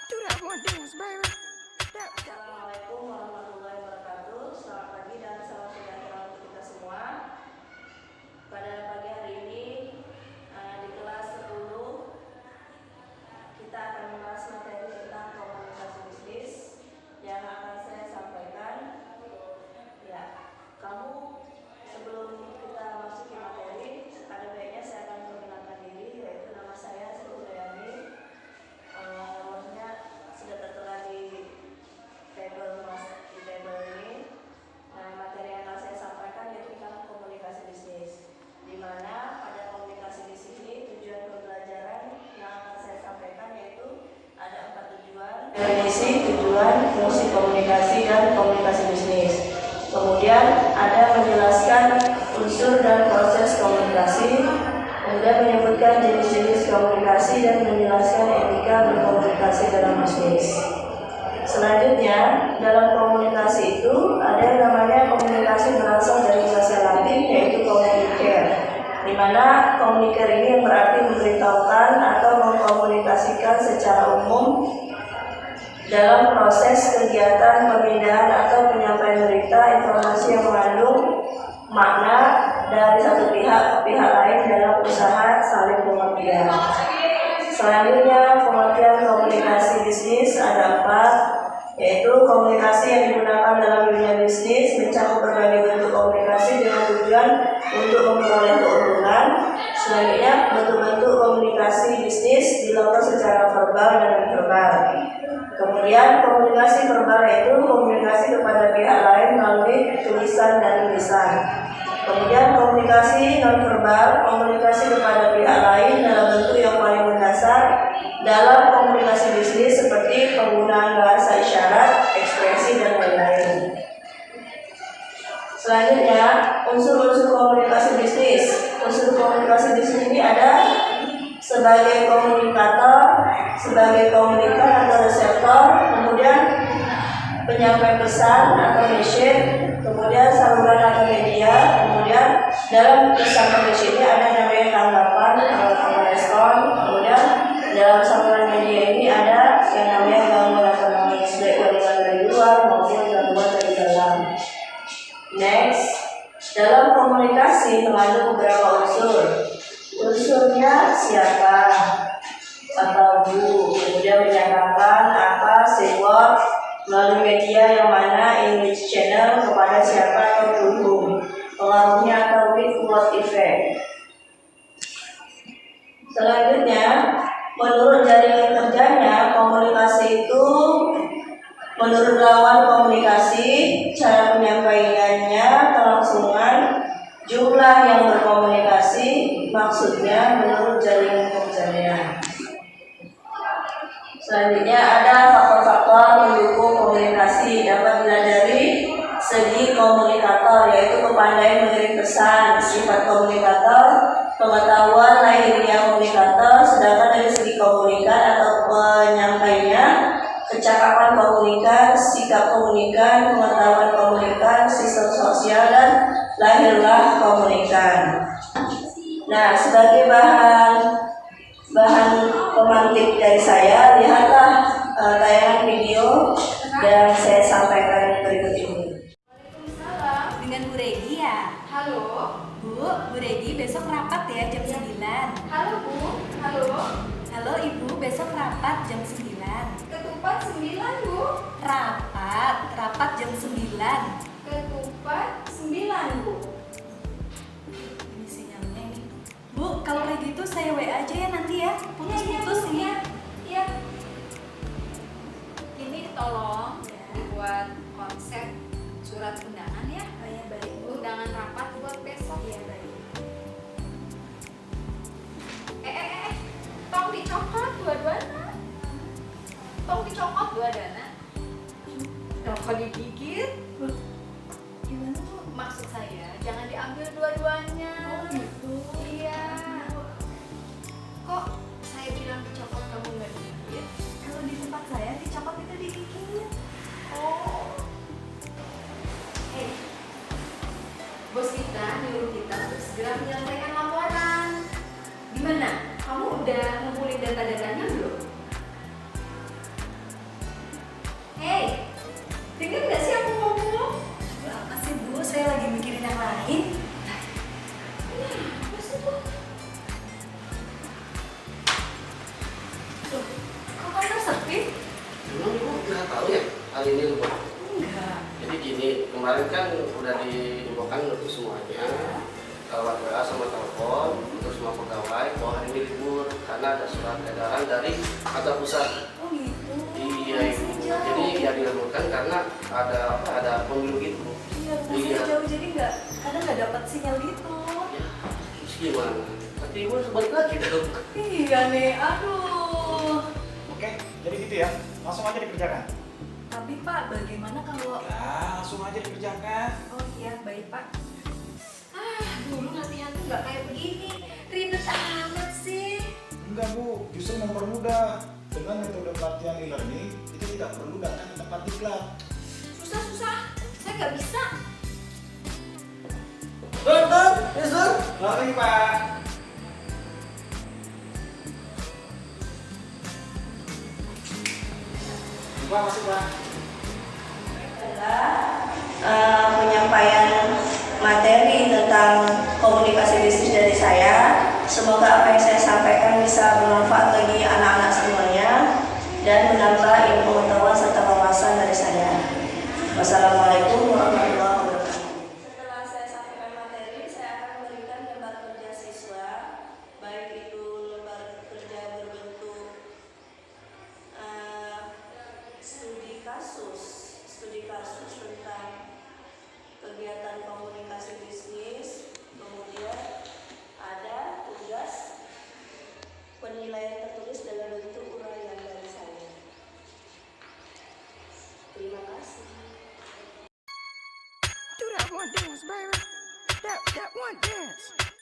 Assalamualaikum warahmatullahi wabarakatuh. Selamat pagi dan salam sejahtera untuk kita semua. Pada pagi hari ini di kelas 10 kita akan membahas materi tentang komunikasi bisnis yang akan saya sampaikan. Ya, kamu sebelum kita masuk ke materi, ada baiknya saya akan memperkenalkan diri, yaitu nama saya Sri Udayani. Nomornya sudah tertera di table ini. Materi yang akan saya sampaikan yaitu tentang komunikasi bisnis, di mana pada komunikasi bisnis ini tujuan pembelajaran yang akan saya sampaikan yaitu ada 4 tujuan: definisi, tujuan, fungsi komunikasi, dan komunikasi bisnis. Kemudian ada menjelaskan unsur dan proses komunikasi, kemudian menyebutkan jenis-jenis komunikasi dan menjelaskan etika berkomunikasi dalam bisnis. Selanjutnya, dalam komunikasi itu ada yang namanya komunikasi berasal dari bahasa Latin, yaitu communicare, di mana communicare ini yang berarti memberitahukan atau mengkomunikasikan secara umum dalam proses kegiatan pemindahan atau penyampaian berita informasi yang mengandung makna dari satu pihak ke pihak lain dalam usaha saling pengertian. Selanjutnya, pengertian komunikasi bisnis ada 4, yaitu komunikasi yang digunakan dalam dunia bisnis mencakup berbagai bentuk komunikasi dengan tujuan untuk memperoleh keuntungan. Selanjutnya, bentuk-bentuk komunikasi bisnis dilakukan secara verbal dan non-verbal. Kemudian, komunikasi verbal yaitu komunikasi kepada pihak lain melalui tulisan dan lisan. Kemudian komunikasi non-verbal, komunikasi kepada pihak lain dalam bentuk yang paling mendasar dalam komunikasi bisnis seperti penggunaan bahasa isyarat, ekspresi, dan lain-lain. Selanjutnya, unsur-unsur komunikasi bisnis. Unsur komunikasi bisnis ini ada sebagai komunikator, sebagai komunikan atau reseptor, kemudian penyampaian pesan atau message, kemudian saluran atau media, kemudian dalam pesan atau message ini ada namanya tanggapan atau respon, kemudian dalam saluran media ini ada yang namanya gangguan atau noise, baik gangguan dari luar maupun gangguan dari dalam. Next, dalam komunikasi mengandung beberapa unsur. Unsurnya siapa atau who, kemudian menyatakan apa, say what, melalui media yang mana, in which channel, kepada siapa atau to whom, pengaruhnya atau with what effect. Selanjutnya, menurut jaringan kerjanya, komunikasi itu menurut lawan komunikasi, cara penyampaiannya, kelangsungan, jumlah yang berkomunikasi, maksudnya menurut jaringan kerjanya. Selanjutnya ada faktor-faktor mendukung komunikasi, dapat dilihat dari segi komunikator, yaitu kepandaian mengirim pesan, sifat komunikator, pengetahuan lahiriah komunikator. Sedangkan dari segi komunikan atau penyampainya, kecakapan komunikan, sikap komunikan, pengetahuan komunikan, sistem sosial, dan lahirlah komunikan. Nah, sebagai bahan pemantik dari saya, lihatlah tayangan video dan saya sampaikan berikut ini. Waalaikumsalam. Dengan Bu Regi ya? Halo. Bu Regi besok rapat ya jam 9. Halo Bu. Halo. Halo Ibu, besok rapat jam 9. Ketupat 9 Bu. Rapat jam 9. Ketupat 9 Bu. Ini sinyalnya ini. Bu, kalau kayak gitu saya WA aja ya nanti ya. Putus-putus ini. Iya. Ini tolong buat konsep surat undangan ya. Oh ya, baik Bu. Undangan rapat buat besok. Iya, baik. Tong dicokot dua-duanya. Tong dicokot dua-duanya. Tong digigit. Gimana Bu? Maksud saya jangan diambil dua-duanya. Oh gitu. Iya. Kok saya bilang dicokot kamu nggak digigit? Kalau di tempat saya dicopot itu digigit. Oh. Bos kita nyuruh kita untuk segera menyelesaikan laporan. Gimana? Kamu udah ngumpulin data-datanya belum? Hari ini libur. Enggak. Jadi gini, kemarin kan udah diinfokan untuk semuanya lewat WA sama telepon untuk semua pegawai bahwa hari ini libur karena ada surat edaran dari kantor pusat. Oh gitu. Iya ibu. Masih jauh. Jadi ya diliburkan karena ada pemilu gitu. Iya, masih Iya. jauh jadi kadang nggak dapat sinyal gitu. Ya, terus gimana? Nanti ibu harus balik lagi dong. Iya nih, aduh. Oke, jadi gitu ya. Langsung aja dikerjakan. Tapi Pak, bagaimana kalau... Ya, langsung aja dikerjakan. Oh iya, baik Pak. Dulu latihan tuh nggak kayak begini. Ribet amat sih. Enggak Bu, justru mempermudah. Dengan metode pelatihan e-learning, itu tidak perlu datang ke tempat diklat. Susah-susah. Saya nggak bisa. Tur, yes tur. Lari Pak. Pak, masuk Pak. Penyampaian materi tentang komunikasi bisnis dari saya. Semoga apa yang saya sampaikan bisa bermanfaat bagi anak-anak semuanya dan menambah ilmu pengetahuan serta wawasan dari saya. Wassalamualaikum warahmatullahi wabarakatuh. Setelah saya sampaikan materi, saya akan memberikan lembar kerja siswa, baik itu lembar kerja berbentuk studi kasus tentang kegiatan komunikasi bisnis, kemudian ada tugas penilaian tertulis dalam bentuk uraian dari saya. Terima kasih. Do that one dance, baby. That one dance.